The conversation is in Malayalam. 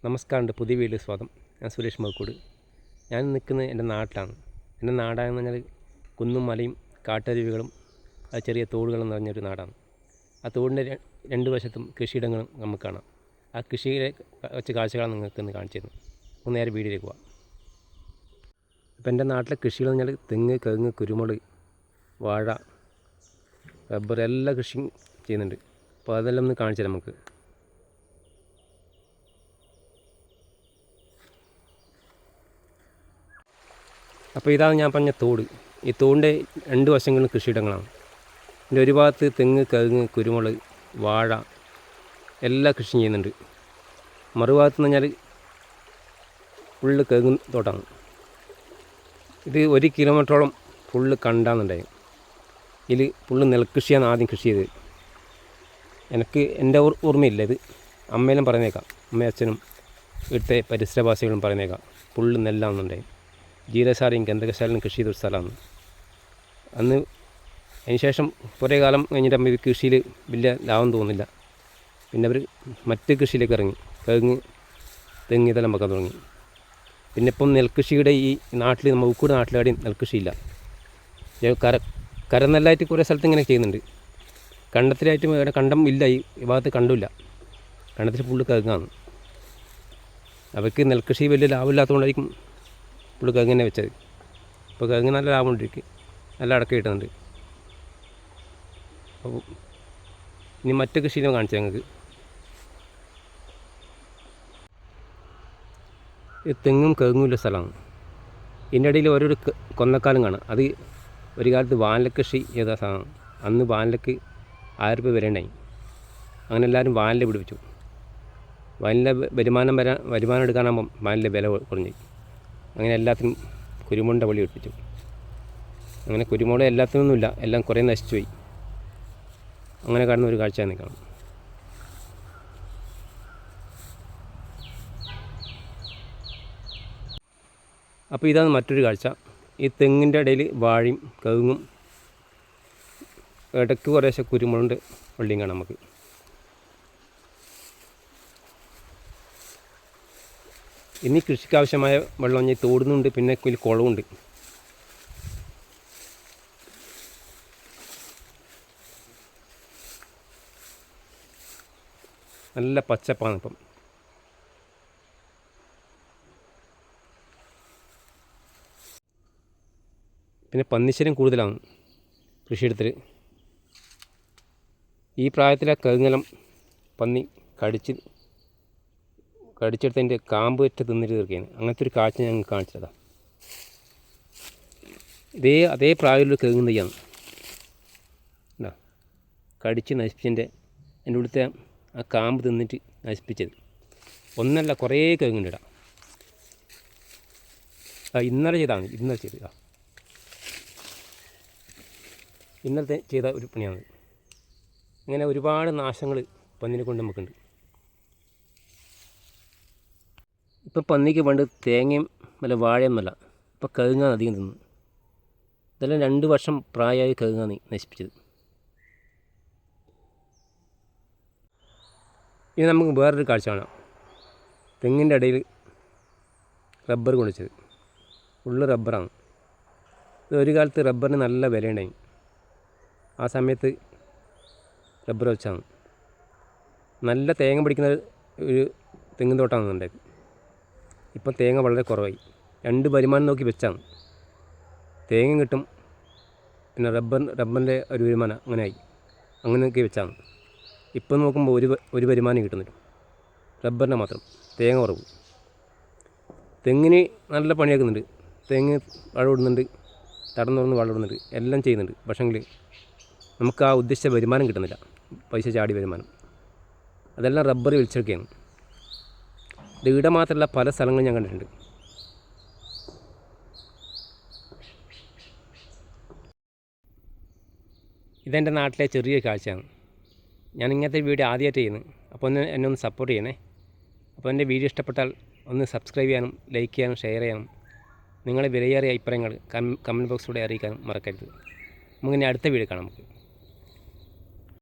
നമസ്കാരമുണ്ട്. പുതിയ വീഡിയോ സ്വാഗതം. ഞാൻ സുരേഷ് മക്കൂട്. ഞാൻ നിൽക്കുന്നത് എൻ്റെ നാട്ടിലാണ്. എൻ്റെ നാടാണെന്ന് പറഞ്ഞാൽ കുന്നും മലയും കാട്ടരുവികളും ചെറിയ തോടുകളും നിറഞ്ഞൊരു നാടാണ്. ആ തോടിൻ്റെ രണ്ട് വശത്തും കൃഷിയിടങ്ങളും നമുക്ക് കാണാം. ആ കൃഷിയിലെ വെച്ച കാഴ്ചകളാണ് നിങ്ങൾക്ക് ഇന്ന് കാണിച്ചു തരുന്നത്. ഒന്ന് നേരെ വീഡിയോയിലേക്ക് പോകാം. അപ്പോൾ എൻ്റെ നാട്ടിലെ കൃഷികൾ എന്ന് പറഞ്ഞാൽ തെങ്ങ്, കവുങ്ങ്, കുരുമുളക്, വാഴ, റബ്ബർ എല്ലാ കൃഷിയും ചെയ്യുന്നുണ്ട്. അപ്പോൾ അതെല്ലാം ഒന്ന് കാണിച്ചു തരാം നമുക്ക്. അപ്പോൾ ഇതാണ് ഞാൻ പറഞ്ഞ തോട്. ഈ തോടിൻ്റെ രണ്ട് വശങ്ങളും കൃഷിയിടങ്ങളാണ്. ഇതിൻ്റെ ഒരു ഭാഗത്ത് തെങ്ങ്, കവുങ്ങ്, കുരുമുളക്, വാഴ എല്ലാ കൃഷിയും ചെയ്യുന്നുണ്ട്. മറുഭാഗത്ത് എന്ന് പറഞ്ഞാൽ ഫുള്ള് കവുങ്ങ് തോട്ടമാണ്. ഇത് 1 കിലോമീറ്ററോളം ഫുള്ള് കണ്ടാന്നുണ്ടായി. ഇതിൽ ഫുള്ള് നെൽകൃഷിയാണ് ആദ്യം കൃഷി ചെയ്തത്. എനിക്ക് എൻ്റെ ഓർമ്മയില്ല, ഇത് അമ്മയെല്ലാം പറയുന്നേക്കാം. അമ്മയും അച്ഛനും ഇവിടുത്തെ പരിസരവാസികളും പറയുന്നേക്കാം ഫുള്ള് നെല്ലാണെന്നുണ്ടായി. ജീരശാലയും ഗന്ധകശാലയും കൃഷി ചെയ്തൊരു സ്ഥലമാണ്. അന്ന് അതിന് ശേഷം കുറേ കാലം കഴിഞ്ഞിട്ട് അമ്മ കൃഷിയിൽ വലിയ ലാഭം തോന്നുന്നില്ല. പിന്നെ അവർ മറ്റ് കൃഷിയിലേക്ക് ഇറങ്ങി. കവുങ്ങ്, തെങ്ങ് ഇതെല്ലാം വെക്കാൻ തുടങ്ങി. പിന്നെ ഇപ്പം നെൽകൃഷിയുടെ ഈ നാട്ടിൽ മൂക്കൂട് നാട്ടിലാടെയും നെൽകൃഷിയില്ല. കരനെല്ലായിട്ട് കുറേ സ്ഥലത്ത് ഇങ്ങനെ ചെയ്യുന്നുണ്ട്. കണ്ടത്തിലായിട്ടും ഇവിടെ കണ്ടം ഇല്ല. ഈ ഭാഗത്ത് കണ്ടില്ല. കണ്ടത്തിൽ ഫുള്ള് കവുങ്ങാണ്. അവർക്ക് നെൽകൃഷി വലിയ ലാഭമില്ലാത്തതുകൊണ്ടായിരിക്കും ഫുള്ള് കവുങ്ങ് തന്നെ വെച്ചത്. ഇപ്പോൾ കവുങ്ങ് നല്ല ലാഭമുണ്ട്, എനിക്ക് നല്ല അടക്ക കിട്ടുന്നുണ്ട്. അപ്പോൾ ഇനി മറ്റു കൃഷിയിലും കാണിച്ചു ഞങ്ങൾക്ക്. ഇത് തെങ്ങും കവുങ്ങുള്ള സ്ഥലമാണ്. ഇതിൻ്റെ ഇടയിൽ ഓരോരു കൊന്നക്കാലം കാണാം. അത് ഒരു കാലത്ത് വാനിലക്കൃഷി ചെയ്ത സാധനം. അന്ന് വാനിലക്ക് 1000 രൂപ വരെ ഉണ്ടായി. അങ്ങനെ എല്ലാവരും വാനില പിടിപ്പിച്ചു. വാനില വരുമാനം എടുക്കാനാകുമ്പം വാനില വില കുറഞ്ഞു. അങ്ങനെ എല്ലാത്തിനും കുരുമുളകിൻ്റെ വള്ളി പിടിപ്പിച്ചു. അങ്ങനെ കുരുമുളക് എല്ലാത്തിനൊന്നുമില്ല, എല്ലാം കുറേ നശിച്ചു പോയി. അങ്ങനെ കാണുന്ന ഒരു കാഴ്ച നിൽക്കണം. അപ്പോൾ ഇതാണ് മറ്റൊരു കാഴ്ച. ഈ തെങ്ങിൻ്റെ ഇടയിൽ വാഴയും കവുങ്ങും ഇടയ്ക്ക് കുറേശ്ശെ കുരുമുളകിൻ്റെ വള്ളിയും കാണാം നമുക്ക്. ഇനി കൃഷിക്കാവശ്യമായ വെള്ളം ഞാൻ തോടുന്നുണ്ട്. പിന്നെ ഇതിൽ കുളമുണ്ട്. നല്ല പച്ചപ്പാണ് ഇപ്പം. പിന്നെ പന്നിശല്യം കൂടുതലാണ് കൃഷിയിടത്തിൽ. ഈ പ്രായത്തിലെ കവുങ്ങെല്ലാം പന്നി കടിച്ചെടുത്തതിൻ്റെ കാമ്പ് വെച്ച് തിന്നിട്ട് തീർക്കുകയാണ്. അങ്ങനത്തെ ഒരു കാഴ്ച ഞങ്ങൾക്ക് കാണിച്ചതാണ്. അതേ പ്രായമുള്ള കവുങ്ങ് തയ്യാണ് എന്താ കടിച്ച് നശിപ്പിച്ചതിൻ്റെ എൻ്റെ ഉള്ളിലത്തെ ആ കാമ്പ് തിന്നിട്ട് നശിപ്പിച്ചത്. ഒന്നല്ല, കുറേ കവുങ്ങുണ്ട് ഇടാം. ഇന്നലെ ചെയ്തത് ഇന്നലത്തെ ചെയ്ത ഒരു പണിയാണ്. ഇങ്ങനെ ഒരുപാട് നാശങ്ങൾ പന്നിനെ കൊണ്ട് നമുക്കുണ്ട്. ഇപ്പം പന്നിക്ക് പണ്ട് തേങ്ങയും വല്ല വാഴയൊന്നുമല്ല, ഇപ്പം കവുങ്ങാണ് അധികം തിന്ന്. ഇതെല്ലാം 2 വർഷം പ്രായമായി കവുങ്ങാണ് നശിപ്പിച്ചത്. ഇനി നമുക്ക് വേറൊരു കാഴ്ച കാണാം. തെങ്ങിൻ്റെ ഇടയിൽ റബ്ബർ കൊണ്ടുവച്ചത്. ഫുള്ള് റബ്ബറാണ്. ഇത് ഒരു കാലത്ത് റബ്ബറിന് നല്ല വിലയുണ്ടായി. ആ സമയത്ത് റബ്ബർ വെച്ചാണ്. നല്ല തേങ്ങ പിടിക്കുന്ന ഒരു തെങ്ങിൻ തോട്ടമാണ് ഉണ്ടായത്. ഇപ്പം തേങ്ങ വളരെ കുറവായി. 2 വരുമാനം നോക്കി വെച്ചാണ്. തേങ്ങ കിട്ടും, പിന്നെ റബ്ബറിൻ്റെ ഒരു വരുമാനം അങ്ങനെ നോക്കി വെച്ചാണ്. ഇപ്പം നോക്കുമ്പോൾ ഒരു വരുമാനം കിട്ടുന്നില്ല. റബ്ബറിൻ്റെ മാത്രം, തേങ്ങ കുറവ്. തെങ്ങിന് നല്ല പണിയാക്കുന്നുണ്ട്. തെങ്ങ് വളമിടുന്നുണ്ട്, തടം തുറന്ന് വളമിടുന്നുണ്ട്, എല്ലാം ചെയ്യുന്നുണ്ട്. പക്ഷേങ്കിൽ നമുക്ക് ആ ഉദ്ദേശിച്ച വരുമാനം കിട്ടുന്നില്ല. പൈസ ചാടി വരുമാനം അതെല്ലാം റബ്ബർ വലിച്ചെടുക്കുകയാണ്. ഇത് ഇവിടെ മാത്രമല്ല, പല സ്ഥലങ്ങളും ഞാൻ കണ്ടിട്ടുണ്ട്. ഇതെൻ്റെ നാട്ടിലെ ചെറിയ കാഴ്ചയാണ്. ഞാൻ ഇങ്ങനത്തെ വീഡിയോ ആദ്യമായിട്ട് ചെയ്യുന്നത്. അപ്പോൾ എന്നെ ഒന്ന് സപ്പോർട്ട് ചെയ്യണേ. അപ്പോൾ എൻ്റെ വീഡിയോ ഇഷ്ടപ്പെട്ടാൽ ഒന്ന് സബ്സ്ക്രൈബ് ചെയ്യാനും ലൈക്ക് ചെയ്യാനും ഷെയർ ചെയ്യാനും നിങ്ങളെ വിലയേറിയ അഭിപ്രായങ്ങൾ കമൻറ്റ് ബോക്സിലൂടെ അറിയിക്കാനും മറക്കരുത്. നമുക്കിനി അടുത്ത വീഡിയോ കാണാം നമുക്ക്.